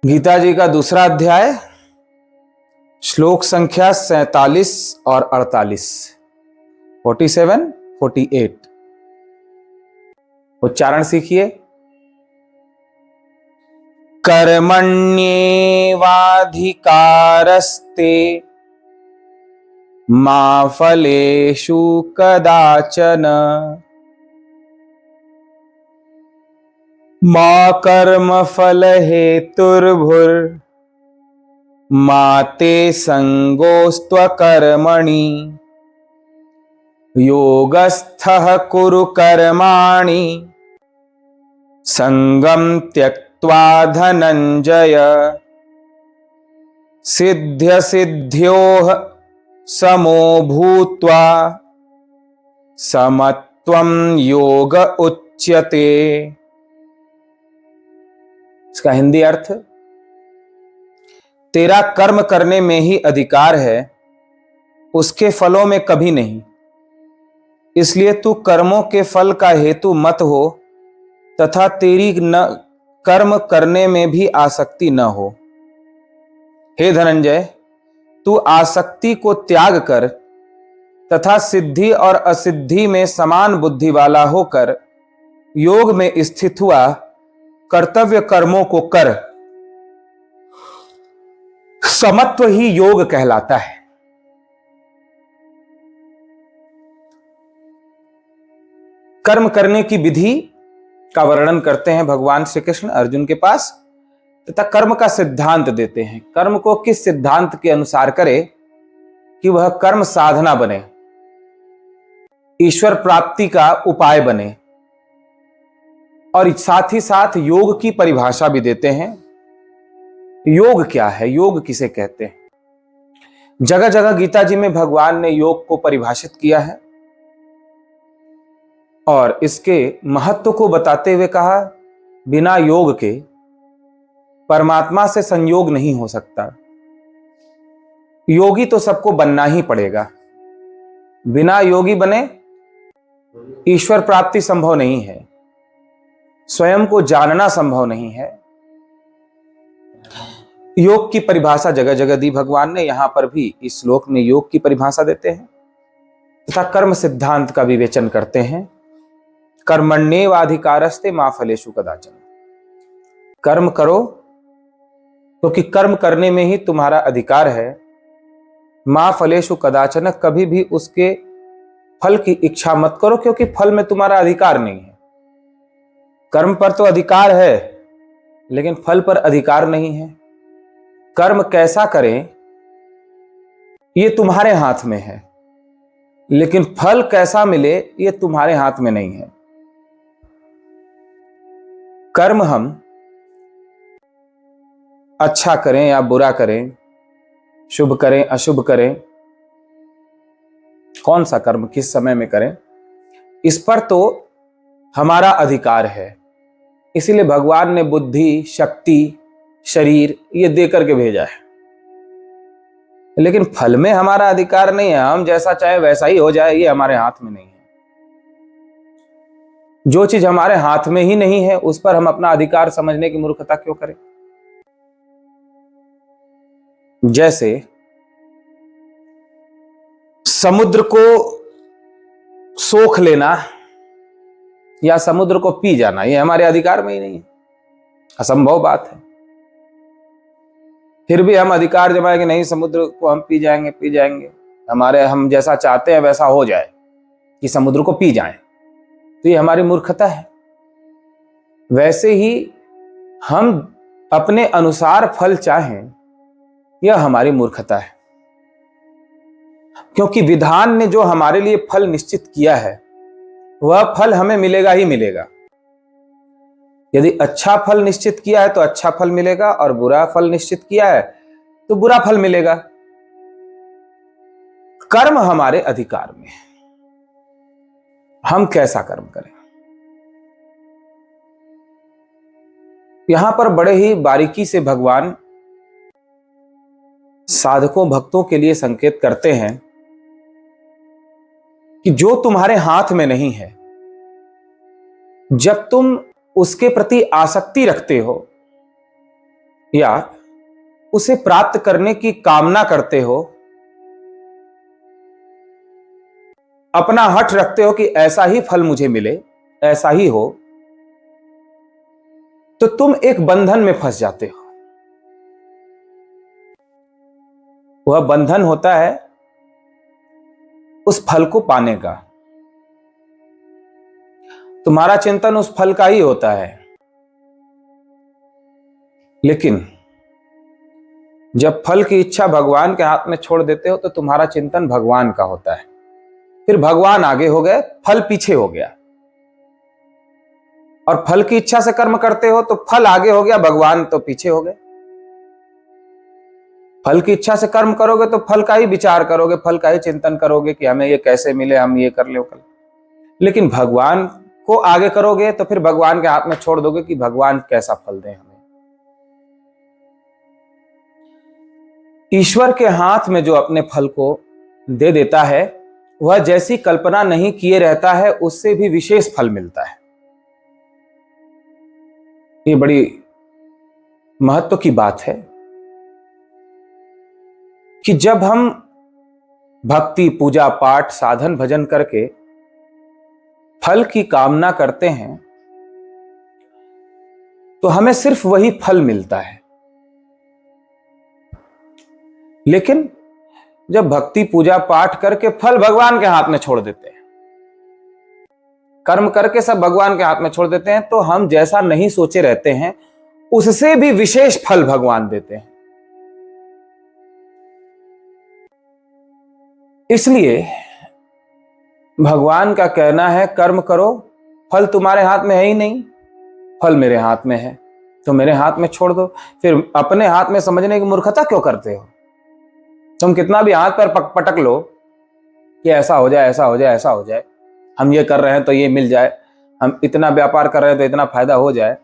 गीता जी का दूसरा अध्याय, श्लोक संख्या 47 और 48, 47, 48। उच्चारण सीखिए। कर्मण्येवाधिकारस्ते मा फलेषु कदाचन मा कर्मफल हेतुर्भुर्मा ते संगोस्त्वकर्मणि योगस्थः कुरु कर्माणि संगं त्यक्त्वा धनंजय सिद्ध्य सिद्ध्योः समो भूत्वा समत्वं योग उच्यते। इसका हिंदी अर्थ, तेरा कर्म करने में ही अधिकार है, उसके फलों में कभी नहीं। इसलिए तू कर्मों के फल का हेतु मत हो तथा तेरी न कर्म करने में भी आसक्ति न हो। हे धनंजय, तू आसक्ति को त्याग कर तथा सिद्धि और असिद्धि में समान बुद्धि वाला होकर योग में स्थित हुआ कर्तव्य कर्मों को कर। समत्व ही योग कहलाता है। कर्म करने की विधि का वर्णन करते हैं भगवान श्री कृष्ण अर्जुन के पास, तथा कर्म का सिद्धांत देते हैं। कर्म को किस सिद्धांत के अनुसार करे कि वह कर्म साधना बने, ईश्वर प्राप्ति का उपाय बने, और साथ ही साथ योग की परिभाषा भी देते हैं। योग क्या है, योग किसे कहते हैं। जगह जगह गीता जी में भगवान ने योग को परिभाषित किया है और इसके महत्व को बताते हुए कहा, बिना योग के परमात्मा से संयोग नहीं हो सकता। योगी तो सबको बनना ही पड़ेगा। बिना योगी बने ईश्वर प्राप्ति संभव नहीं है, स्वयं को जानना संभव नहीं है। योग की परिभाषा जगह जगह दी भगवान ने, यहां पर भी इस श्लोक में योग की परिभाषा देते हैं तथा कर्म सिद्धांत का विवेचन करते हैं। कर्मण्येवाधिकारस्ते मा फलेषु कदाचन। कर्म करो क्योंकि कर्म करने में ही तुम्हारा अधिकार है। मा फलेषु कदाचन, कभी भी उसके फल की इच्छा मत करो क्योंकि फल में तुम्हारा अधिकार नहीं है। कर्म पर तो अधिकार है लेकिन फल पर अधिकार नहीं है। कर्म कैसा करें ये तुम्हारे हाथ में है, लेकिन फल कैसा मिले ये तुम्हारे हाथ में नहीं है। कर्म हम अच्छा करें या बुरा करें, शुभ करें अशुभ करें, कौन सा कर्म किस समय में करें, इस पर तो हमारा अधिकार है। इसीलिए भगवान ने बुद्धि, शक्ति, शरीर ये दे करके भेजा है, लेकिन फल में हमारा अधिकार नहीं है। हम जैसा चाहे वैसा ही हो जाए, ये हमारे हाथ में नहीं है। जो चीज हमारे हाथ में ही नहीं है उस पर हम अपना अधिकार समझने की मूर्खता क्यों करें। जैसे समुद्र को सोख लेना या समुद्र को पी जाना, ये हमारे अधिकार में ही नहीं है, असंभव बात है। फिर भी हम अधिकार जमाएंगे, नहीं समुद्र को हम पी जाएंगे, हम जैसा चाहते हैं वैसा हो जाए कि समुद्र को पी जाएं, तो ये हमारी मूर्खता है। वैसे ही हम अपने अनुसार फल चाहें, यह हमारी मूर्खता है, क्योंकि विधान ने जो हमारे लिए फल निश्चित किया है वह फल हमें मिलेगा ही मिलेगा। यदि अच्छा फल निश्चित किया है तो अच्छा फल मिलेगा, और बुरा फल निश्चित किया है तो बुरा फल मिलेगा। कर्म हमारे अधिकार में है, हम कैसा कर्म करें। यहां पर बड़े ही बारीकी से भगवान साधकों भक्तों के लिए संकेत करते हैं कि जो तुम्हारे हाथ में नहीं है, जब तुम उसके प्रति आसक्ति रखते हो या उसे प्राप्त करने की कामना करते हो, अपना हठ रखते हो कि ऐसा ही फल मुझे मिले, ऐसा ही हो, तो तुम एक बंधन में फंस जाते हो। वह बंधन होता है उस फल को पाने का। तुम्हारा चिंतन उस फल का ही होता है, लेकिन जब फल की इच्छा भगवान के हाथ में छोड़ देते हो तो तुम्हारा चिंतन भगवान का होता है। फिर भगवान आगे हो गए, फल पीछे हो गया। और फल की इच्छा से कर्म करते हो तो फल आगे हो गया, भगवान तो पीछे हो गए। फल की इच्छा से कर्म करोगे तो फल का ही विचार करोगे, फल का ही चिंतन करोगे कि हमें ये कैसे मिले, हम ये कर ले, वो कर ले। लेकिन भगवान को आगे करोगे तो फिर भगवान के हाथ में छोड़ दोगे कि भगवान कैसा फल दें हमें। ईश्वर के हाथ में जो अपने फल को दे देता है, वह जैसी कल्पना नहीं किए रहता है, उससे भी विशेष फल मिलता है। ये बड़ी महत्व की बात है कि जब हम भक्ति, पूजा पाठ, साधन भजन करके फल की कामना करते हैं तो हमें सिर्फ वही फल मिलता है। लेकिन जब भक्ति, पूजा पाठ करके फल भगवान के हाथ में छोड़ देते हैं, कर्म करके सब भगवान के हाथ में छोड़ देते हैं, तो हम जैसा नहीं सोचे रहते हैं उससे भी विशेष फल भगवान देते हैं। इसलिए भगवान का कहना है, कर्म करो, फल तुम्हारे हाथ में है ही नहीं, फल मेरे हाथ में है, तो मेरे हाथ में छोड़ दो। फिर अपने हाथ में समझने की मूर्खता क्यों करते हो? तुम कितना भी हाथ पर पटक लो कि ऐसा हो जाए, ऐसा हो जाए, ऐसा हो जाए, हम ये कर रहे हैं तो ये मिल जाए, हम इतना व्यापार कर रहे हैं तो इतना फायदा हो जाए,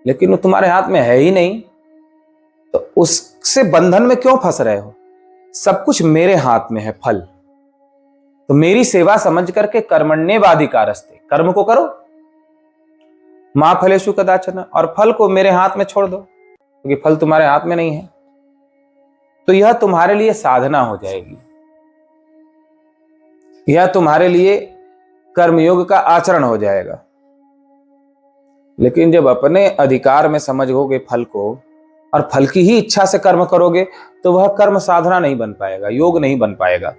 लेकिन वो तुम्हारे हाथ में है ही नहीं, तो उससे बंधन में क्यों फंस रहे हो? सब कुछ मेरे हाथ में है फल, तो मेरी सेवा समझ करके कर्मण्येवाधिकारस्ते, कर्म को करो, मां फलेषु कदाचन, और फल को मेरे हाथ में छोड़ दो, क्योंकि फल तुम्हारे हाथ में नहीं है। तो यह तुम्हारे लिए साधना हो जाएगी, यह तुम्हारे लिए कर्मयोग का आचरण हो जाएगा। लेकिन जब अपने अधिकार में समझोगे फल को और फल की ही इच्छा से कर्म करोगे तो वह कर्म साधना नहीं बन पाएगा, योग नहीं बन पाएगा,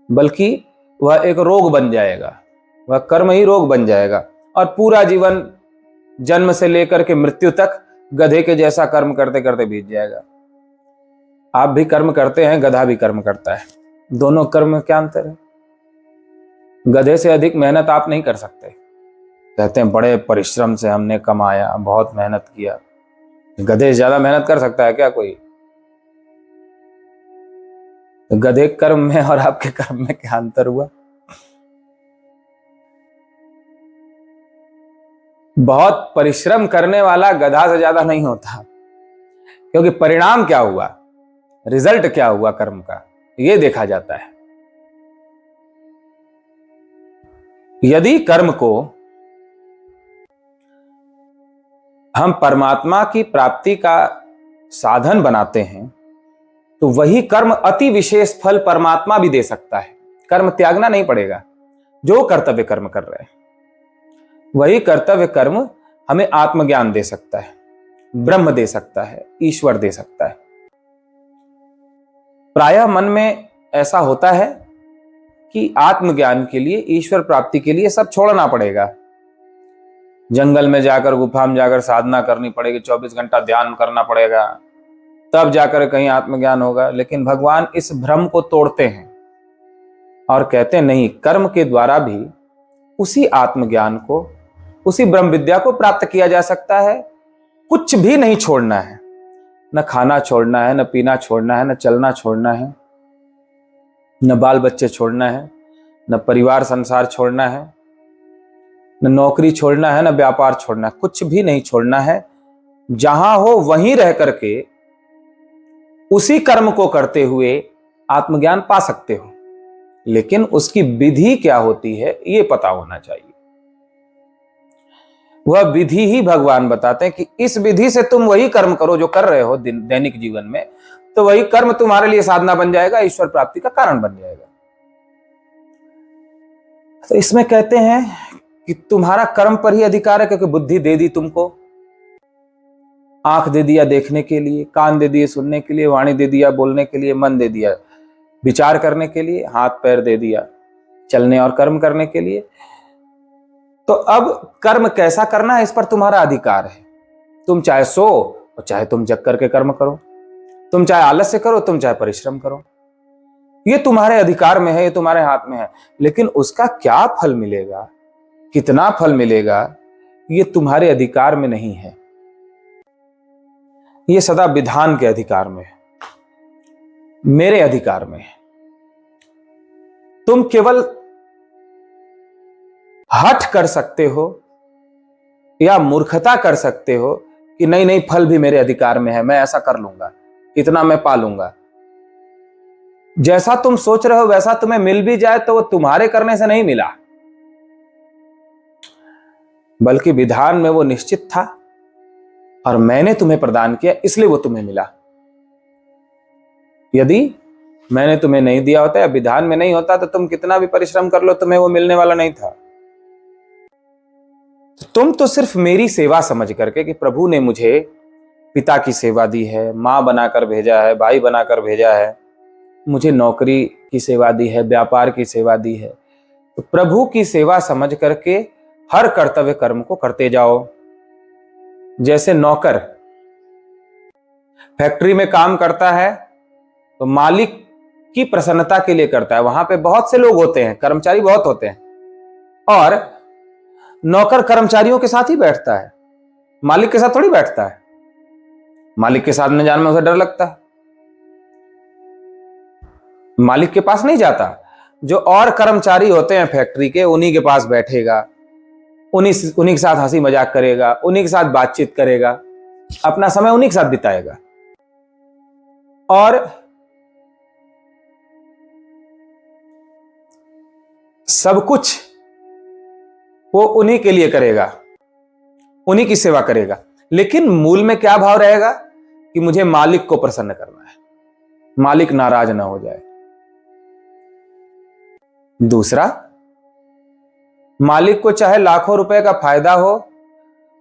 बल्कि वह एक रोग बन जाएगा, वह कर्म ही रोग बन जाएगा। और पूरा जीवन जन्म से लेकर के मृत्यु तक गधे के जैसा कर्म करते करते बीत जाएगा। आप भी कर्म करते हैं, गधा भी कर्म करता है, दोनों कर्म में क्या अंतर है? गधे से अधिक मेहनत आप नहीं कर सकते। कहते हैं बड़े परिश्रम से हमने कमाया, बहुत मेहनत किया। गधे से ज्यादा मेहनत कर सकता है क्या कोई? तो गधे कर्म में और आपके कर्म में क्या अंतर हुआ? बहुत परिश्रम करने वाला गधा से ज्यादा नहीं होता, क्योंकि परिणाम क्या हुआ, रिजल्ट क्या हुआ कर्म का, यह देखा जाता है। यदि कर्म को हम परमात्मा की प्राप्ति का साधन बनाते हैं तो वही कर्म अति विशेष फल परमात्मा भी दे सकता है। कर्म त्यागना नहीं पड़ेगा, जो कर्तव्य कर्म कर रहे हैं वही कर्तव्य कर्म हमें आत्मज्ञान दे सकता है, ब्रह्म दे सकता है, ईश्वर दे सकता है। प्रायः मन में ऐसा होता है कि आत्मज्ञान के लिए, ईश्वर प्राप्ति के लिए सब छोड़ना पड़ेगा, जंगल में जाकर, गुफा में जाकर साधना करनी पड़ेगी, 24 घंटा ध्यान करना पड़ेगा, तब जाकर कहीं आत्मज्ञान होगा। लेकिन भगवान इस भ्रम को तोड़ते हैं और कहते हैं नहीं, कर्म के द्वारा भी उसी आत्मज्ञान को, उसी ब्रह्म विद्या को प्राप्त किया जा सकता है। कुछ भी नहीं छोड़ना है, न खाना छोड़ना है, न पीना छोड़ना है, न चलना छोड़ना है, न बाल बच्चे छोड़ना है, न परिवार संसार छोड़ना है, न नौकरी छोड़ना है, न व्यापार छोड़ना है, कुछ भी नहीं छोड़ना है। जहां हो वहीं रह करके उसी कर्म को करते हुए आत्मज्ञान पा सकते हो, लेकिन उसकी विधि क्या होती है ये पता होना चाहिए। वह विधि ही भगवान बताते हैं कि इस विधि से तुम वही कर्म करो जो कर रहे हो दैनिक जीवन में, तो वही कर्म तुम्हारे लिए साधना बन जाएगा, ईश्वर प्राप्ति का कारण बन जाएगा। तो इसमें कहते हैं कि तुम्हारा कर्म पर ही अधिकार है, क्योंकि बुद्धि दे दी तुमको, आंख दे दिया देखने के लिए, कान दे दिए सुनने के लिए, वाणी दे दिया बोलने के लिए, मन दे दिया विचार करने के लिए, हाथ पैर दे दिया चलने और कर्म करने के लिए। तो अब कर्म कैसा करना है इस पर तुम्हारा अधिकार है। तुम चाहे सो और चाहे तुम जग करके कर्म करो, तुम चाहे आलस्य करो, तुम चाहे परिश्रम करो, ये तुम्हारे अधिकार में है, ये तुम्हारे हाथ में है। लेकिन उसका क्या फल मिलेगा, कितना फल मिलेगा, ये तुम्हारे अधिकार में नहीं है, ये सदा विधान के अधिकार में है, मेरे अधिकार में है। तुम केवल हठ कर सकते हो या मूर्खता कर सकते हो कि नहीं नहीं फल भी मेरे अधिकार में है, मैं ऐसा कर लूंगा, इतना मैं पा लूंगा। जैसा तुम सोच रहे हो वैसा तुम्हें मिल भी जाए तो वो तुम्हारे करने से नहीं मिला, बल्कि विधान में वो निश्चित था और मैंने तुम्हें प्रदान किया, इसलिए वो तुम्हें मिला। यदि मैंने तुम्हें नहीं दिया होता या विधान में नहीं होता तो तुम कितना भी परिश्रम कर लो, तुम्हें वो मिलने वाला नहीं था। तुम तो सिर्फ मेरी सेवा समझ करके कि प्रभु ने मुझे पिता की सेवा दी है, मां बनाकर भेजा है, भाई बनाकर भेजा है, मुझे नौकरी की सेवा दी है, व्यापार की सेवा दी है, तो प्रभु की सेवा समझ करके हर कर्तव्य कर्म को करते जाओ। जैसे नौकर फैक्ट्री में काम करता है तो मालिक की प्रसन्नता के लिए करता है, वहां पे बहुत से लोग होते हैं, कर्मचारी बहुत होते हैं, और नौकर कर्मचारियों के साथ ही बैठता है, मालिक के साथ थोड़ी बैठता है। मालिक के साथ में जाने में उसे डर लगता है, मालिक के पास नहीं जाता। जो और कर्मचारी होते हैं फैक्ट्री के, उन्हीं के पास बैठेगा, उन्हीं के साथ हंसी मजाक करेगा, उन्हीं के साथ बातचीत करेगा, अपना समय उन्हीं के साथ बिताएगा, और सब कुछ वो उन्हीं के लिए करेगा, उन्हीं की सेवा करेगा। लेकिन मूल में क्या भाव रहेगा कि मुझे मालिक को प्रसन्न करना है, मालिक नाराज ना हो जाए। दूसरा, मालिक को चाहे लाखों रुपए का फायदा हो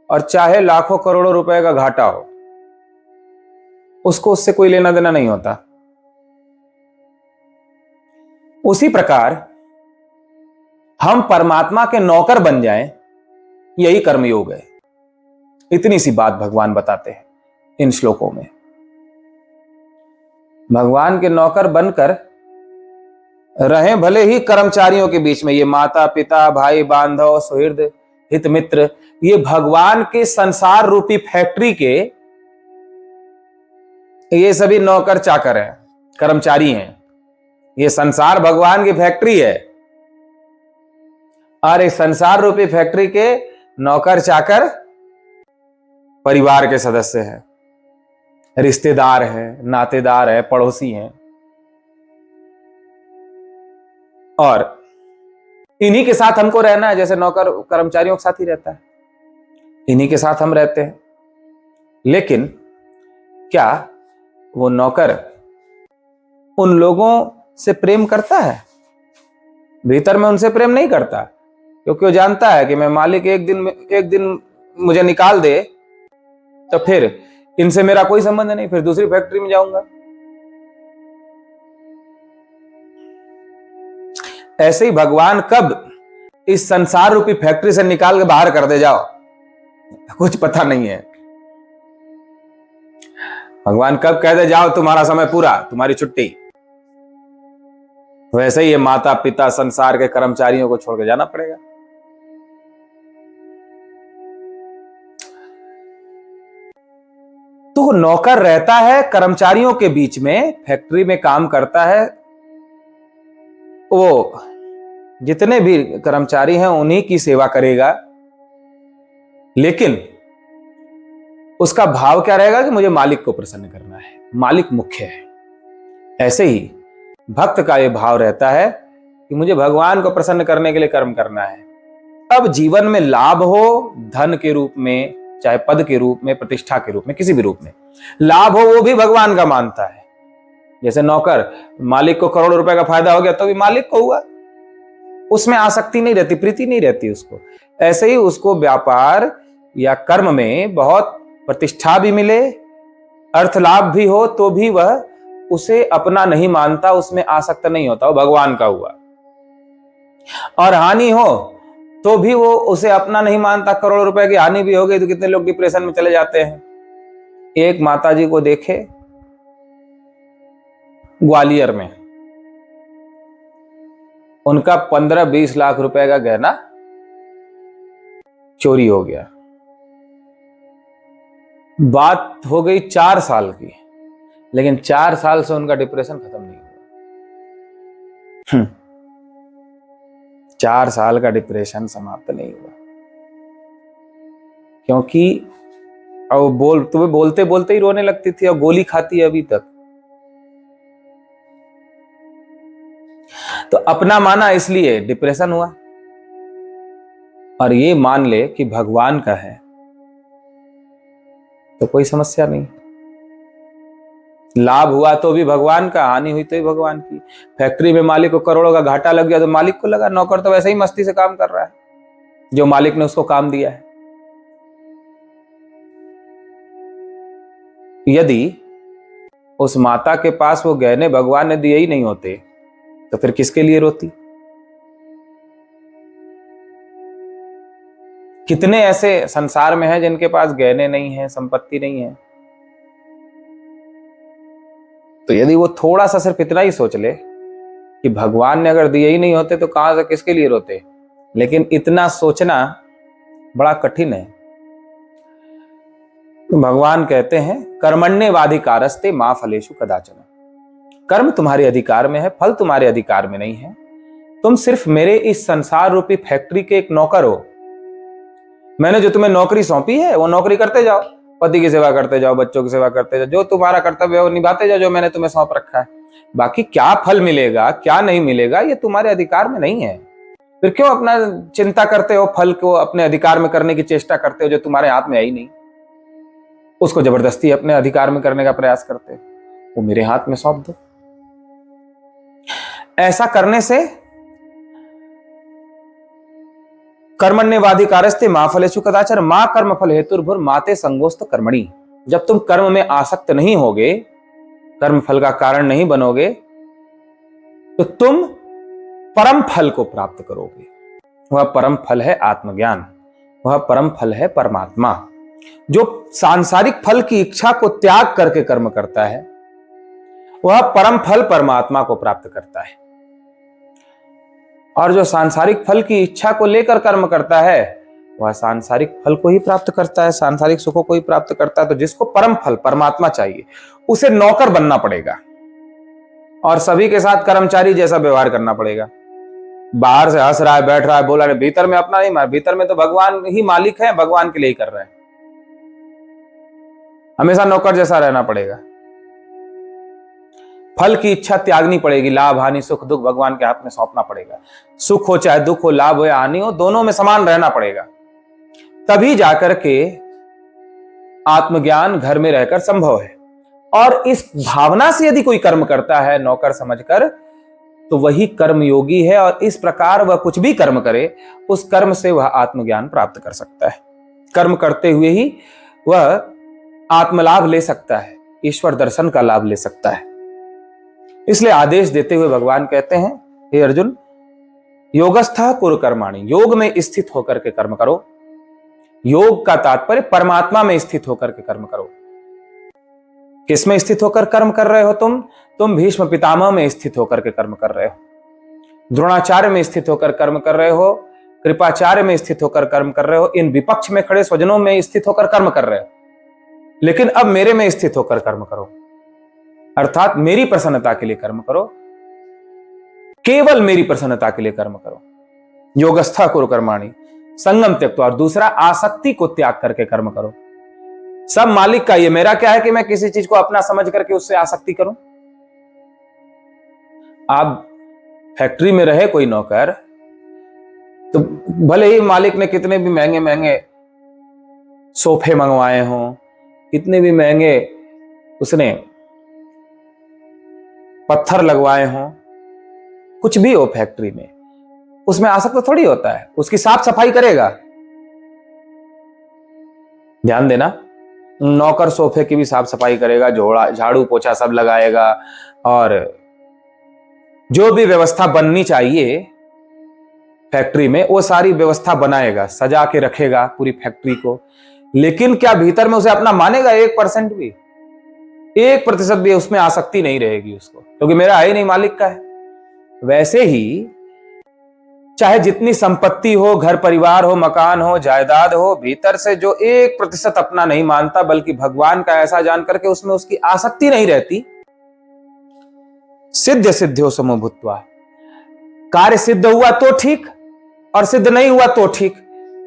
और चाहे लाखों करोड़ों रुपए का घाटा हो, उसको उससे कोई लेना देना नहीं होता। उसी प्रकार हम परमात्मा के नौकर बन जाएं, यही कर्मयोग है। इतनी सी बात भगवान बताते हैं इन श्लोकों में। भगवान के नौकर बनकर रहें भले ही कर्मचारियों के बीच में, ये माता पिता भाई बांधव सुहृद हित मित्र, ये भगवान के संसार रूपी फैक्ट्री के ये सभी नौकर चाकर हैं, कर्मचारी हैं। ये संसार भगवान की फैक्ट्री है और इस संसार रूपी फैक्ट्री के नौकर चाकर परिवार के सदस्य हैं, रिश्तेदार हैं, नातेदार हैं, पड़ोसी हैं, और इन्हीं के साथ हमको रहना है। जैसे नौकर कर्मचारियों के साथ ही रहता है, इन्हीं के साथ हम रहते हैं। लेकिन क्या वो नौकर उन लोगों से प्रेम करता है? भीतर में उनसे प्रेम नहीं करता, क्योंकि वो जानता है कि मैं मालिक एक दिन मुझे निकाल दे तो फिर इनसे मेरा कोई संबंध नहीं, फिर दूसरी फैक्ट्री में जाऊंगा। ऐसे ही भगवान कब इस संसार रूपी फैक्ट्री से निकाल के बाहर कर दे जाओ, कुछ पता नहीं है। भगवान कब कह दे जाओ तुम्हारा समय पूरा, तुम्हारी छुट्टी, वैसे ही ये माता पिता संसार के कर्मचारियों को छोड़ के जाना पड़ेगा। तो नौकर रहता है कर्मचारियों के बीच में, फैक्ट्री में काम करता है, वो जितने भी कर्मचारी हैं उन्हीं की सेवा करेगा। लेकिन उसका भाव क्या रहेगा कि मुझे मालिक को प्रसन्न करना है, मालिक मुख्य है। ऐसे ही भक्त का यह भाव रहता है कि मुझे भगवान को प्रसन्न करने के लिए कर्म करना है, अब जीवन में लाभ हो, धन के रूप में, चाहे पद के रूप में, प्रतिष्ठा के रूप में, किसी भी रूप में लाभ हो, वो भी भगवान का मानता है। जैसे नौकर, मालिक को करोड़ों रुपए का फायदा हो गया तो भी मालिक को हुआ, उसमें आसक्ति नहीं रहती, प्रीति नहीं रहती उसको। ऐसे ही उसको व्यापार या कर्म में बहुत प्रतिष्ठा भी मिले, अर्थ लाभ भी हो, तो भी वह उसे अपना नहीं मानता, उसमें आसक्त नहीं होता, वो भगवान का हुआ। और हानि हो तो भी वो उसे अपना नहीं मानता, करोड़ों रुपए की हानि भी हो गई तो कितने लोग डिप्रेशन में चले जाते हैं। एक माताजी को देखे ग्वालियर में, उनका 15-20 लाख रुपए का गहना चोरी हो गया। बात हो गई 4 साल की, लेकिन 4 साल से उनका डिप्रेशन खत्म नहीं हुआ। 4 साल का डिप्रेशन समाप्त नहीं हुआ, क्योंकि अब तुम्हें बोलते बोलते ही रोने लगती थी और गोली खाती है अभी तक। तो अपना माना इसलिए डिप्रेशन हुआ। और ये मान ले कि भगवान का है तो कोई समस्या नहीं। लाभ हुआ तो भी भगवान का, हानि हुई तो भी भगवान की। फैक्ट्री में मालिक को करोड़ों का घाटा लग गया तो मालिक को लगा, नौकर तो वैसे ही मस्ती से काम कर रहा है जो मालिक ने उसको काम दिया है। यदि उस माता के पास वो गहने भगवान ने दिए ही नहीं होते तो फिर किसके लिए रोती? कितने ऐसे संसार में हैं जिनके पास गहने नहीं है, संपत्ति नहीं है। तो यदि वो थोड़ा सा सिर्फ इतना ही सोच ले कि भगवान ने अगर दिए ही नहीं होते तो कहां से, किसके लिए रोते। लेकिन इतना सोचना बड़ा कठिन है। तो भगवान कहते हैं कर्मण्येवाधिकारस्ते मा फलेषु कदाचन। कर्म तुम्हारे अधिकार में है, फल तुम्हारे अधिकार में नहीं है। तुम सिर्फ मेरे इस संसार रूपी फैक्ट्री के एक नौकर हो। मैंने जो तुम्हें नौकरी सौंपी है वो नौकरी करते जाओ, पति की सेवा करते जाओ, बच्चों की सेवा करते जाओ, जो तुम्हारा कर्तव्य है वो निभाते जाओ, जो मैंने तुम्हें सौंप रखा है। बाकी क्या फल मिलेगा क्या नहीं मिलेगा ये तुम्हारे अधिकार में नहीं है। फिर क्यों अपना चिंता करते हो, फल को अपने अधिकार में करने की चेष्टा करते हो जो तुम्हारे हाथ में है ही नहीं। उसको जबरदस्ती अपने अधिकार में करने का प्रयास करते हो, वो मेरे हाथ में सौंप दो। ऐसा करने से कर्मण्येवाधिकारस्ते मा फलेषु कदाचन मा कर्म फल हेतुर्भुर माते संगोस्त कर्मणि। जब तुम कर्म में आसक्त नहीं होगे, कर्म फल का कारण नहीं बनोगे, तो तुम परम फल को प्राप्त करोगे। वह परम फल है आत्मज्ञान, वह परम फल है परमात्मा। जो सांसारिक फल की इच्छा को त्याग करके कर्म करता है वह परम फल परमात्मा को प्राप्त करता है। और जो सांसारिक फल की इच्छा को लेकर कर्म करता है वह सांसारिक फल को ही प्राप्त करता है, सांसारिक सुखों को ही प्राप्त करता है। तो जिसको परम फल परमात्मा चाहिए उसे नौकर बनना पड़ेगा और सभी के साथ कर्मचारी जैसा व्यवहार करना पड़ेगा। बाहर से हंस रहा है, बैठ रहा है, बोला नहीं, भीतर में अपना नहीं मार, भीतर में तो भगवान ही मालिक है, भगवान के लिए ही कर रहे हैं। हमेशा नौकर जैसा रहना पड़ेगा। फल की इच्छा त्यागनी पड़ेगी, लाभ हानि सुख दुख भगवान के हाथ में सौंपना पड़ेगा। सुख हो चाहे दुख हो, लाभ हो या हानि हो, दोनों में समान रहना पड़ेगा। तभी जाकर के आत्मज्ञान घर में रहकर संभव है। और इस भावना से यदि कोई कर्म करता है नौकर समझकर तो वही कर्म योगी है। और इस प्रकार वह कुछ भी कर्म करे उस कर्म से वह आत्मज्ञान प्राप्त कर सकता है। कर्म करते हुए ही वह आत्मलाभ ले सकता है, ईश्वर दर्शन का लाभ ले सकता है। इसलिए आदेश देते हुए भगवान कहते हैं, हे अर्जुन, योगस्थः कुरु कर्माणि, योग में स्थित होकर के कर्म करो। योग का तात्पर्य परमात्मा में स्थित होकर के कर्म करो। किसमें स्थित होकर कर्म कर रहे हो तुम भीष्म पितामह में स्थित होकर के कर्म कर रहे हो, द्रोणाचार्य में स्थित होकर कर्म कर रहे हो, कृपाचार्य में स्थित होकर कर्म कर रहे हो, इन विपक्ष में खड़े स्वजनों में स्थित होकर कर्म कर रहे हो। लेकिन अब मेरे में स्थित होकर कर्म करो, अर्थात मेरी प्रसन्नता के लिए कर्म करो, केवल मेरी प्रसन्नता के लिए कर्म करो। योगस्थः कुरु कर्माणि संगम त्यक्त्वा, और दूसरा आसक्ति को त्याग करके कर्म करो। सब मालिक का, ये मेरा क्या है कि मैं किसी चीज को अपना समझ करके उससे आसक्ति करूं। आप फैक्ट्री में रहे कोई नौकर, तो भले ही मालिक ने कितने भी महंगे महंगे सोफे मंगवाए हों, कितने भी महंगे उसने पत्थर लगवाए हों, कुछ भी हो फैक्ट्री में, उसमें आसक्त तो थोड़ी होता है, उसकी साफ सफाई करेगा। ध्यान देना, नौकर सोफे की भी साफ सफाई करेगा, झाड़ू पोछा सब लगाएगा, और जो भी व्यवस्था बननी चाहिए फैक्ट्री में वो सारी व्यवस्था बनाएगा, सजा के रखेगा पूरी फैक्ट्री को। लेकिन क्या भीतर में उसे अपना मानेगा? 1% भी, 1% भी उसमें आसक्ति नहीं रहेगी उसको, क्योंकि मेरा है ही नहीं, मालिक का है। वैसे ही चाहे जितनी संपत्ति हो, घर परिवार हो, मकान हो, जायदाद हो, भीतर से जो 1% अपना नहीं मानता बल्कि भगवान का ऐसा जान करके उसमें उसकी आसक्ति नहीं रहती, सिद्ध सिद्ध्यो समो भूत्वा, कार्य सिद्ध हुआ तो ठीक और सिद्ध नहीं हुआ तो ठीक।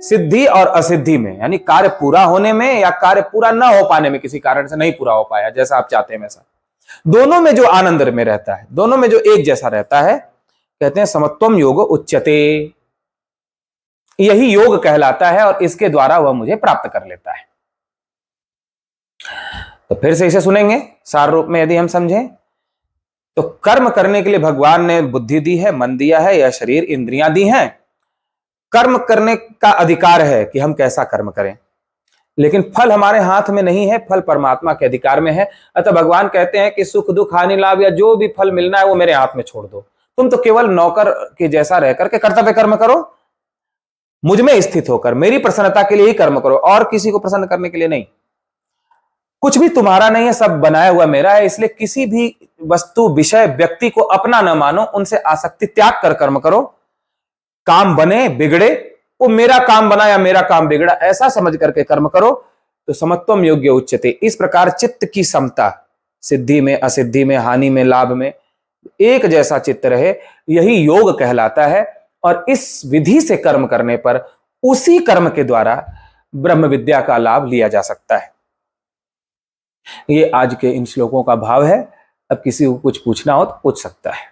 सिद्धि और असिद्धि में, यानी कार्य पूरा होने में या कार्य पूरा ना हो पाने में, किसी कारण से नहीं पूरा हो पाया जैसा आप चाहते हैं वैसा, दोनों में जो आनंद में रहता है, दोनों में जो एक जैसा रहता है, कहते हैं समत्वम योगो उच्यते। यही योग कहलाता है और इसके द्वारा वह मुझे प्राप्त कर लेता है। तो फिर से इसे सुनेंगे सार रूप में यदि हम समझें तो, कर्म करने के लिए भगवान ने बुद्धि दी है, मन दिया है, यह शरीर इंद्रियां दी हैं। कर्म करने का अधिकार है कि हम कैसा कर्म करें, लेकिन फल हमारे हाथ में नहीं है, फल परमात्मा के अधिकार में है। अतः भगवान कहते हैं कि सुख दुख हानि लाभ या जो भी फल मिलना है वो मेरे हाथ में छोड़ दो, तुम तो केवल नौकर के जैसा रहकर के कर्तव्य कर्म करो, मुझ में स्थित होकर मेरी प्रसन्नता के लिए ही कर्म करो, और किसी को प्रसन्न करने के लिए नहीं। कुछ भी तुम्हारा नहीं है, सब बनाया हुआ मेरा है, इसलिए किसी भी वस्तु विषय व्यक्ति को अपना न मानो, उनसे आसक्ति त्याग कर कर्म करो। काम बने बिगड़े, वो मेरा काम बना या मेरा काम बिगड़ा, ऐसा समझ करके कर्म करो, तो समत्वम योग्य उच्यते। इस प्रकार चित्त की समता, सिद्धि में असिद्धि में, हानि में लाभ में, एक जैसा चित्त रहे, यही योग कहलाता है। और इस विधि से कर्म करने पर उसी कर्म के द्वारा ब्रह्म विद्या का लाभ लिया जा सकता है। ये आज के इन श्लोकों का भाव है। अब किसी को कुछ पूछना हो तो पूछ सकता है।